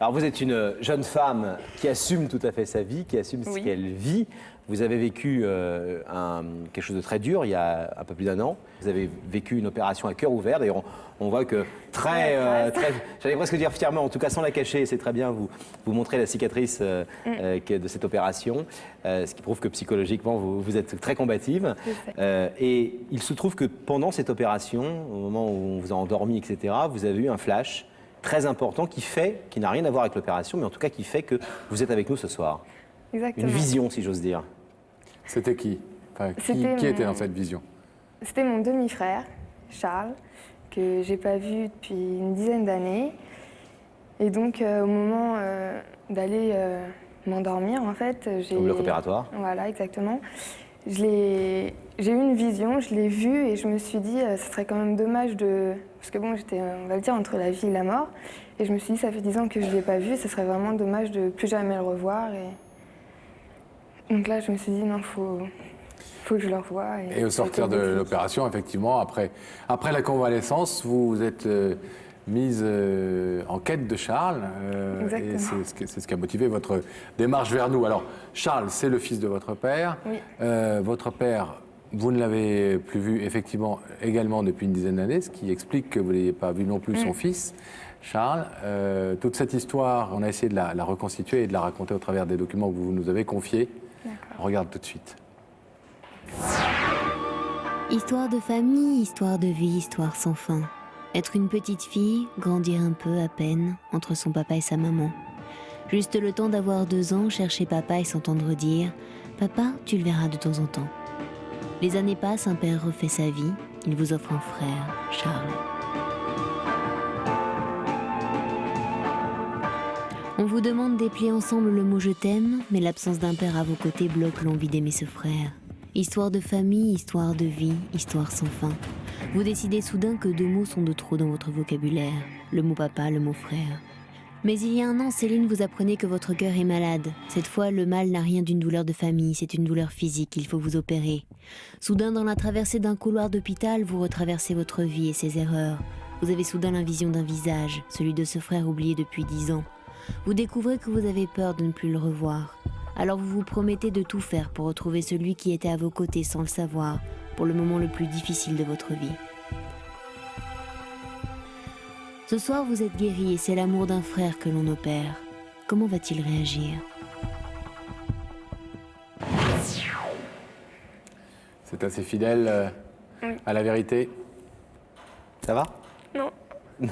Alors vous êtes une jeune femme qui assume tout à fait sa vie, qui assume ce qu'elle vit. Vous avez vécu quelque chose de très dur il y a un peu plus d'un an. Vous avez vécu une opération à cœur ouvert. D'ailleurs, on voit que j'allais presque dire fièrement, en tout cas sans la cacher, c'est très bien, vous montrez la cicatrice de cette opération, ce qui prouve que psychologiquement, vous êtes très combative. Et il se trouve que pendant cette opération, au moment où on vous a endormi, etc., vous avez eu un flash très important qui n'a rien à voir avec l'opération, mais en tout cas qui fait que vous êtes avec nous ce soir. Exactement. Une vision, si j'ose dire. C'était qui? Enfin, qui était dans cette vision? C'était mon demi-frère, Charles, que j'ai pas vu depuis une dizaine d'années. Et donc, au moment d'aller m'endormir, en fait, j'ai... Au bloc opératoire. Voilà, exactement. J'ai eu une vision, je l'ai vu et je me suis dit, ce serait quand même dommage de... Parce que bon, j'étais, on va le dire, entre la vie et la mort. Et je me suis dit, ça fait 10 ans que je ne l'ai pas vu, ce serait vraiment dommage de plus jamais le revoir. Et... Donc là, je me suis dit, non, faut que je le revoie. Et au sortir de l'opération, effectivement, après la convalescence, vous vous êtes mise en quête de Charles. Et c'est ce qui a motivé votre démarche vers nous. Alors, Charles, c'est le fils de votre père. Oui. Votre père, vous ne l'avez plus vu, effectivement, également depuis une dizaine d'années, ce qui explique que vous n'ayez pas vu non plus son fils, Charles. Toute cette histoire, on a essayé de la reconstituer et de la raconter au travers des documents que vous nous avez confiés. On regarde tout de suite. Histoire de famille, histoire de vie, histoire sans fin. Être une petite fille, grandir un peu à peine, entre son papa et sa maman. Juste le temps d'avoir 2 ans, chercher papa et s'entendre dire « Papa, tu le verras de temps en temps ». Les années passent, un père refait sa vie, il vous offre un frère, Charles. On vous demande d'éplier ensemble le mot « je t'aime », mais l'absence d'un père à vos côtés bloque l'envie d'aimer ce frère. Histoire de famille, histoire de vie, histoire sans fin. Vous décidez soudain que 2 mots sont de trop dans votre vocabulaire. Le mot papa, le mot frère. Mais il y a un an, Céline, vous apprenez que votre cœur est malade. Cette fois, le mal n'a rien d'une douleur de famille, c'est une douleur physique, il faut vous opérer. Soudain, dans la traversée d'un couloir d'hôpital, vous retraversez votre vie et ses erreurs. Vous avez soudain la vision d'un visage, celui de ce frère oublié depuis 10 ans. Vous découvrez que vous avez peur de ne plus le revoir. Alors vous vous promettez de tout faire pour retrouver celui qui était à vos côtés sans le savoir, pour le moment le plus difficile de votre vie. Ce soir, vous êtes guéri et c'est l'amour d'un frère que l'on opère. Comment va-t-il réagir ? C'est assez fidèle à la vérité. Ça va? Non. Non.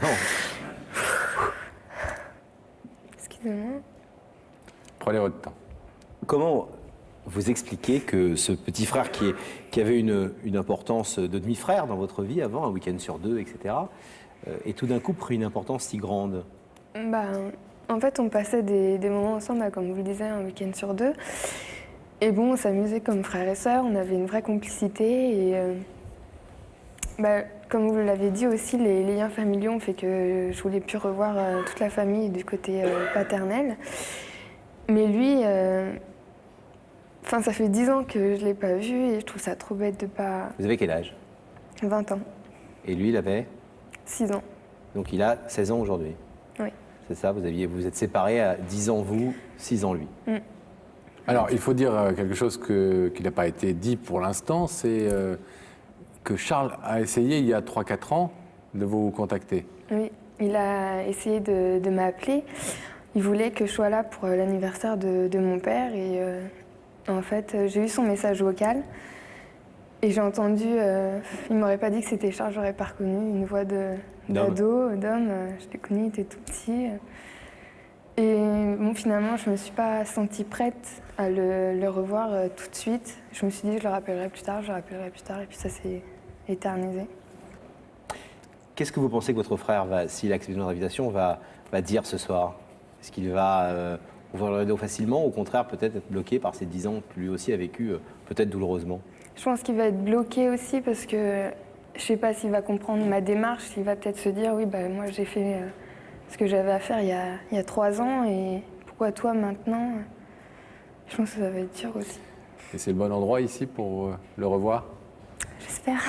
Excusez-moi. Prenez votre temps. Comment vous expliquez que ce petit frère qui avait une importance de demi-frère dans votre vie avant, un week-end sur 2, etc., et tout d'un coup pris une importance si grande? En fait, on passait des moments ensemble, comme vous le disiez, un week-end sur 2. Et bon, on s'amusait comme frères et sœurs, on avait une vraie complicité. Et comme vous l'avez dit aussi, les liens familiaux ont fait que je voulais plus revoir toute la famille du côté paternel. Mais lui, ça fait 10 ans que je ne l'ai pas vu et je trouve ça trop bête de pas... Vous avez quel âge? 20 ans. Et lui, il avait? 6 ans. Donc il a 16 ans aujourd'hui? Oui. C'est ça, vous êtes séparés à 10 ans vous, 6 ans lui. Alors, il faut dire quelque chose qui n'a pas été dit pour l'instant, c'est que Charles a essayé il y a 3-4 ans de vous contacter. Oui, il a essayé de m'appeler. Il voulait que je sois là pour l'anniversaire de mon père et en fait, j'ai eu son message vocal et j'ai entendu, il m'aurait pas dit que c'était Charles, j'aurais pas reconnu une voix d'ado, d'homme, je l'ai connu, il était tout petit. Et bon, finalement, je me suis pas sentie prête à le revoir tout de suite. Je me suis dit, je le rappellerai plus tard, et puis ça s'est éternisé. Qu'est-ce que vous pensez que votre frère, s'il accepte notre invitation, va dire ce soir? Est-ce qu'il va ouvrir le dos facilement ou au contraire peut-être être bloqué par ces 10 ans que lui aussi a vécu peut-être douloureusement? Je pense qu'il va être bloqué aussi parce que je sais pas s'il va comprendre ma démarche, il va peut-être se dire oui, moi j'ai fait ce que j'avais à faire il y a 3 ans et pourquoi toi maintenant? Je pense que ça va être dur aussi. Et c'est le bon endroit ici pour le revoir? J'espère.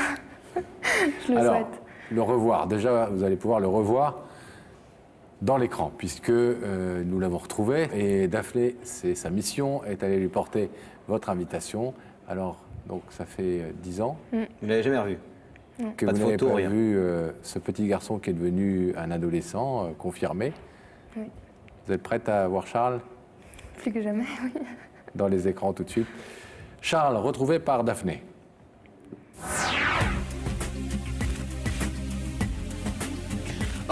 Je le Alors, souhaite. le revoir, déjà vous allez pouvoir le revoir dans l'écran, puisque nous l'avons retrouvé. Et Daphné, c'est sa mission, est allée lui porter votre invitation. Alors, donc, ça fait 10 ans Vous ne l'avez jamais revu? que Pas vous de n'avez photo, pas rien. vu ce petit garçon qui est devenu un adolescent confirmé. Oui. Vous êtes prête à voir Charles Plus que jamais, oui. dans les écrans tout de suite? Charles, retrouvé par Daphné.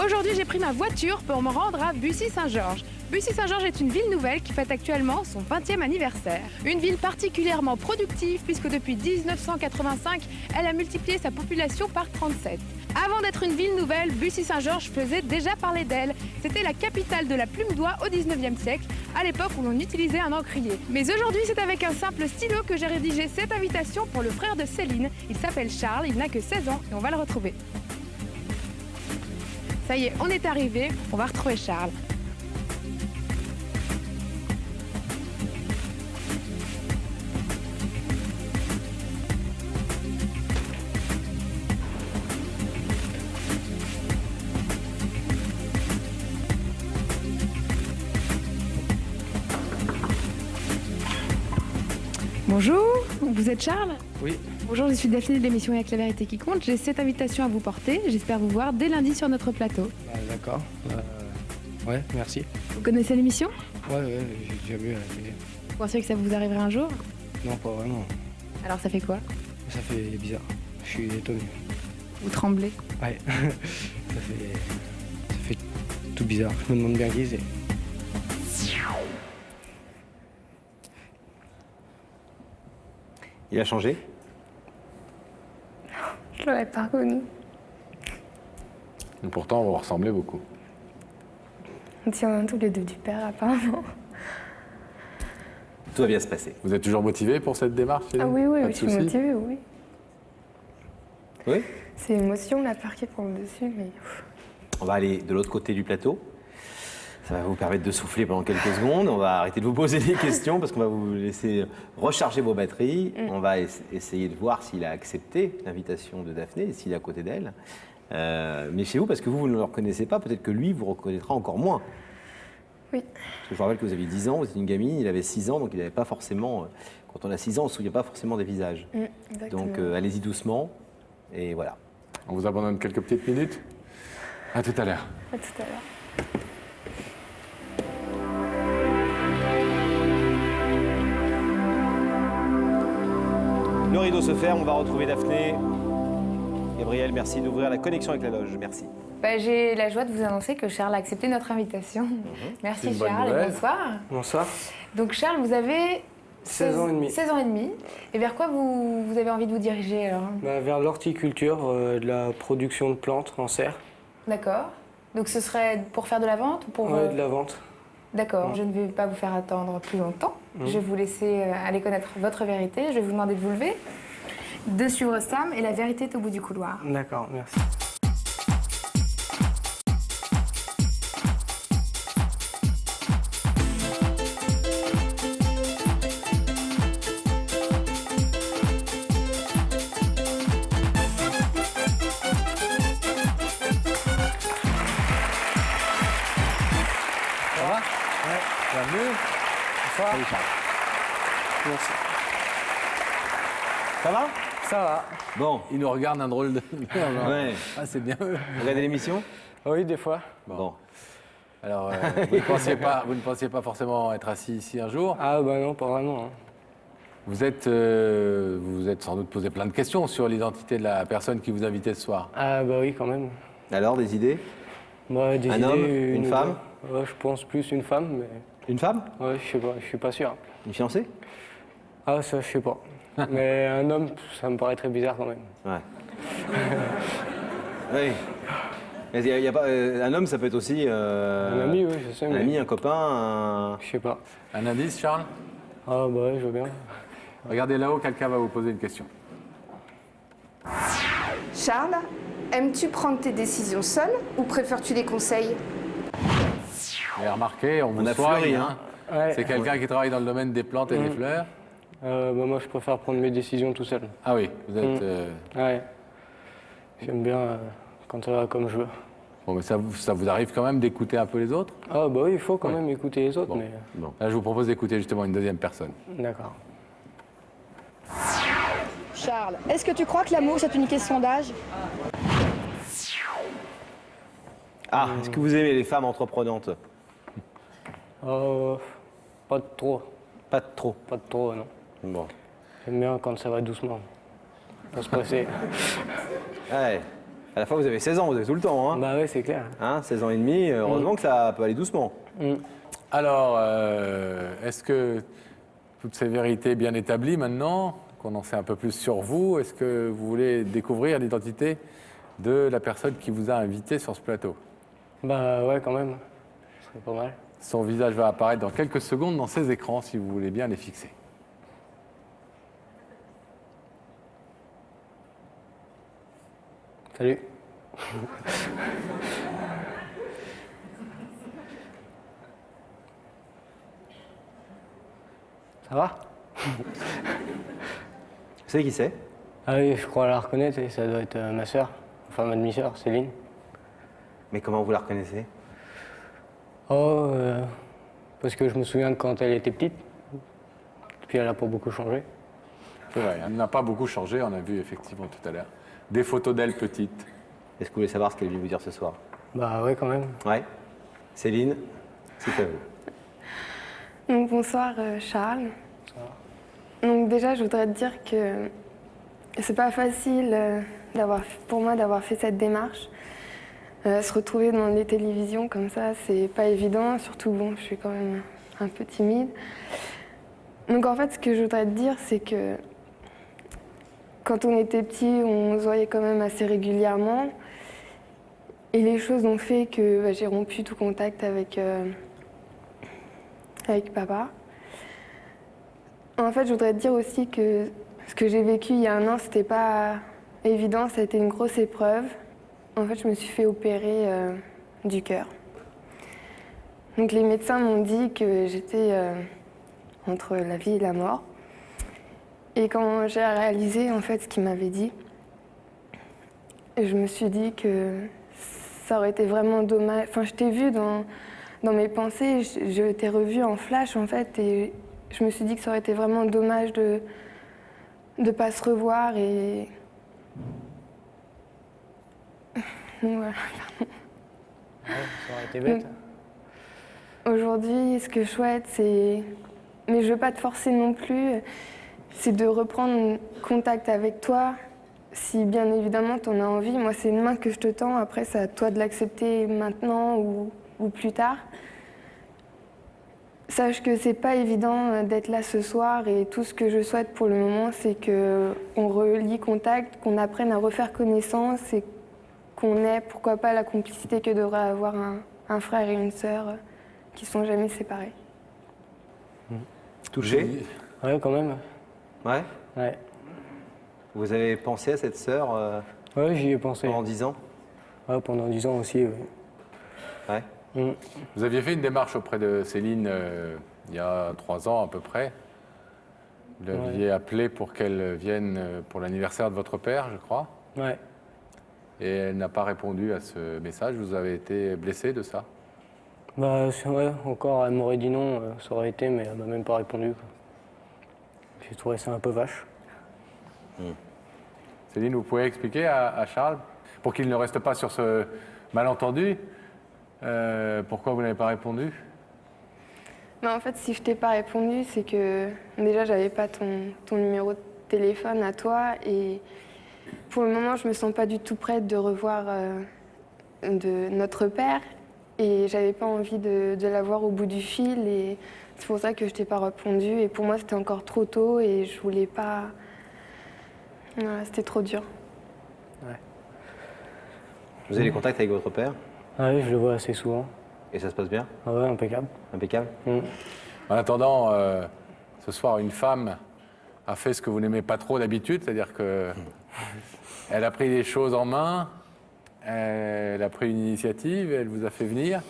Aujourd'hui, j'ai pris ma voiture pour me rendre à Bussy-Saint-Georges. Bussy-Saint-Georges est une ville nouvelle qui fête actuellement son 20e anniversaire. Une ville particulièrement productive puisque depuis 1985, elle a multiplié sa population par 37. Avant d'être une ville nouvelle, Bussy-Saint-Georges faisait déjà parler d'elle. C'était la capitale de la plume d'oie au 19e siècle, à l'époque où l'on utilisait un encrier. Mais aujourd'hui, c'est avec un simple stylo que j'ai rédigé cette invitation pour le frère de Céline. Il s'appelle Charles, il n'a que 16 ans et on va le retrouver. Ça y est, on est arrivé, on va retrouver Charles. Bonjour, vous êtes Charles? Oui, Bonjour, je suis Daphné de l'émission Y'a que la vérité qui compte. J'ai cette invitation à vous porter. J'espère vous voir dès lundi sur notre plateau. d'accord. Ouais, merci. Vous connaissez l'émission? Ouais, j'ai déjà vu à la télé. Vous pensez que ça vous arriverait un jour? Non, pas vraiment. Alors ça fait quoi? Ça fait bizarre. Je suis étonné. Vous tremblez? Ouais, ça fait tout bizarre. Je me demande bien qui c'est. Il a changé? Je l'aurais pas reconnu. Et pourtant, vous ressemblez beaucoup. On tient tous les deux du père, apparemment. Tout va bien se passer. Vous êtes toujours motivé pour cette démarche, Céline? Ah oui, Pas de je suis souci motivée, oui. Oui? C'est l'émotion, la peur qui prend le dessus, mais... On va aller de l'autre côté du plateau. Ça va vous permettre de souffler pendant quelques secondes. On va arrêter de vous poser des questions parce qu'on va vous laisser recharger vos batteries. On va essayer de voir s'il a accepté l'invitation de Daphné et s'il est à côté d'elle. Méfiez-vous parce que vous ne le reconnaissez pas. Peut-être que lui vous reconnaîtra encore moins. Oui. Parce que je vous rappelle que vous aviez 10 ans, vous étiez une gamine, il avait 6 ans, donc il n'avait pas forcément... Quand on a 6 ans, on ne se souvient pas forcément des visages. Exactement. Donc allez-y doucement et voilà. On vous abandonne quelques petites minutes. À tout à l'heure. À tout à l'heure. Le rideau se ferme, on va retrouver Daphné. Gabriel, merci d'ouvrir la connexion avec la loge. Merci. J'ai la joie de vous annoncer que Charles a accepté notre invitation. C'est Merci une bonne Charles et nouvelle. bonsoir. Bonsoir. Donc Charles, vous avez 16 ans et demi. 16 ans et demi. Et vers quoi vous avez envie de vous diriger alors? Vers l'horticulture, de la production de plantes en serre. D'accord. Donc ce serait pour faire de la vente ou pour... Ouais, de la vente. D'accord, je ne vais pas vous faire attendre plus longtemps. Je vais vous laisser aller connaître votre vérité. Je vais vous demander de vous lever, de suivre Sam et la vérité est au bout du couloir. D'accord, merci. Ça va? Ouais. Bienvenue. Bonsoir. Salut Charles. Merci. Ça va? Ça va. Bon. Il nous regarde un drôle de... Ouais. Ah, c'est bien. Vous regardez l'émission? Oui, des fois. Bon. Alors, vous ne pensiez pas forcément être assis ici un jour. Ah bah non, pas vraiment. Hein. Vous êtes sans doute posé plein de questions sur l'identité de la personne qui vous invitait ce soir. Ah bah oui, quand même. Alors, des idées? Bah, des Un idées, homme, une ou femme? deux. Ouais, je pense plus une femme, mais... Une femme? Ouais, je suis pas sûr. Une fiancée? Ah, ça, je sais pas. Mais un homme, ça me paraît très bizarre quand même. Ouais. Oui. Il y a pas, un homme, ça peut être aussi... Un ami, oui, je sais, Un mais... ami, un copain, un... Je sais pas. Un indice, Charles? Ah bah ouais, je veux bien. Regardez là-haut, quelqu'un va vous poser une question. Charles, aimes-tu prendre tes décisions seul ou préfères-tu des conseils? Vous avez remarqué, on vous a soigne, fleuri, hein. Ouais. C'est quelqu'un qui travaille dans le domaine des plantes et des fleurs. Bah moi, je préfère prendre mes décisions tout seul. Ah oui, vous êtes... Ouais. J'aime bien quand ça va comme je veux. Bon, mais ça vous arrive quand même d'écouter un peu les autres? Ah bah oui, il faut quand même écouter les autres, Bon. mais... Bon. Là, je vous propose d'écouter justement une deuxième personne. D'accord. Charles, est-ce que tu crois que l'amour, c'est une question d'âge? Ah, est-ce que vous aimez les femmes entreprenantes? Pas de trop. Pas trop. Pas de trop, non. Bon. J'aime bien quand ça va doucement. Pas se presser. Ouais. À la fois, vous avez 16 ans, vous avez tout le temps. Hein, Bah ouais, c'est clair. 16 ans et demi, heureusement que ça peut aller doucement. Alors, est-ce que toutes ces vérités bien établies maintenant, qu'on en sait un peu plus sur vous, est-ce que vous voulez découvrir l'identité de la personne qui vous a invité sur ce plateau? Bah ouais, quand même. Ce serait pas mal. Son visage va apparaître dans quelques secondes dans ces écrans, si vous voulez bien les fixer. Salut. Ça va? Vous savez qui c'est? Ah oui, je crois la reconnaître, et ça doit être ma sœur, enfin ma demi-sœur, Céline. Mais comment vous la reconnaissez? Parce que je me souviens de quand elle était petite, puis elle a pas beaucoup changé. C'est vrai, elle n'a pas beaucoup changé, on a vu effectivement tout à l'heure. Des photos d'elle petite. Est-ce que vous voulez savoir ce qu'elle vient vous dire ce soir? Bah ouais, quand même. Ouais. Céline, c'est à vous. Donc bonsoir Charles. Donc déjà je voudrais te dire que c'est pas facile pour moi d'avoir fait cette démarche. Se retrouver dans les télévisions comme ça, c'est pas évident, surtout bon, je suis quand même un peu timide. Donc en fait ce que je voudrais te dire c'est que quand on était petit, on se voyait quand même assez régulièrement. Et les choses ont fait que j'ai rompu tout contact avec papa. En fait, je voudrais te dire aussi que ce que j'ai vécu il y a 1 an, c'était pas évident, ça a été une grosse épreuve. En fait, je me suis fait opérer du cœur. Donc les médecins m'ont dit que j'étais entre la vie et la mort. Et quand j'ai réalisé en fait ce qu'ils m'avaient dit, je me suis dit que ça aurait été vraiment dommage. Enfin, je t'ai vu dans mes pensées, je t'ai revu en flash en fait, et je me suis dit que ça aurait été vraiment dommage de ne pas se revoir et. Donc, voilà. Ouais, ça aurait été bête. Aujourd'hui, ce que je souhaite, c'est. Mais je veux pas te forcer non plus, c'est de reprendre contact avec toi. Si bien évidemment tu en as envie, moi c'est une main que je te tends, après c'est à toi de l'accepter maintenant ou plus tard. Sache que c'est pas évident d'être là ce soir et tout ce que je souhaite pour le moment c'est qu'on relie contact, qu'on apprenne à refaire connaissance et qu'on ait pourquoi pas la complicité que devrait avoir un frère et une sœur qui sont jamais séparés. Touché? Ouais, quand même. Ouais. Ouais. Vous avez pensé à cette sœur Ouais, j'y ai pensé. pendant 10 ans? Ouais, pendant 10 ans aussi, oui. Ouais. Vous aviez fait une démarche auprès de Céline il y a 3 ans à peu près. Vous l'aviez appelée pour qu'elle vienne pour l'anniversaire de votre père, je crois. Ouais. Et elle n'a pas répondu à ce message. Vous avez été blessé de ça? Bah ouais, encore, elle m'aurait dit non, ça aurait été, mais elle m'a même pas répondu, quoi. J'ai trouvé ça un peu vache. Céline, vous pouvez expliquer à Charles, pour qu'il ne reste pas sur ce malentendu, pourquoi vous n'avez pas répondu? En fait, si je t'ai pas répondu, c'est que déjà j'avais pas ton numéro de téléphone à toi et pour le moment je me sens pas du tout prête de revoir de notre père et j'avais pas envie de l'avoir au bout du fil et c'est pour ça que je t'ai pas répondu et pour moi c'était encore trop tôt et je voulais pas. Voilà, c'était trop dur. Ouais. Vous avez des contacts avec votre père? Ah oui, je le vois assez souvent. Et ça se passe bien? Ah ouais, impeccable. Impeccable? En attendant, ce soir, une femme a fait ce que vous n'aimez pas trop d'habitude, c'est-à-dire qu'elle a pris les choses en main, elle a pris une initiative, elle vous a fait venir.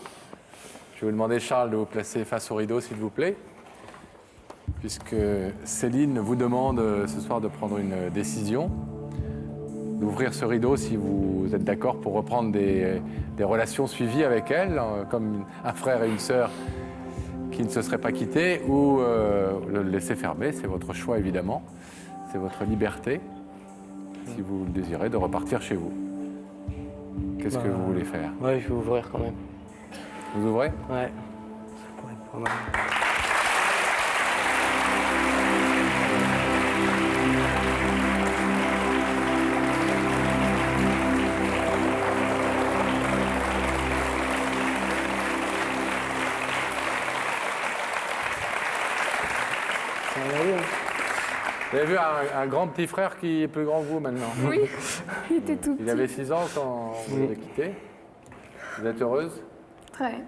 Je vais vous demander, Charles, de vous placer face au rideau, s'il vous plaît, puisque Céline vous demande ce soir de prendre une décision. d'ouvrir ce rideau si vous êtes d'accord pour reprendre des relations suivies avec elle, comme un frère et une sœur qui ne se seraient pas quittés, ou le laisser fermer, c'est votre choix évidemment, c'est votre liberté, si vous le désirez, de repartir chez vous. Qu'est-ce que vous voulez faire? Ouais, je vais ouvrir quand même. Vous ouvrez? Ouais. Ça pourrait être pas mal. Ça va aller, hein. Vous avez vu un grand petit frère qui est plus grand que vous maintenant? Oui, il était tout petit. Il avait 6 ans quand vous l'avez quitté. Vous êtes heureuse? Très.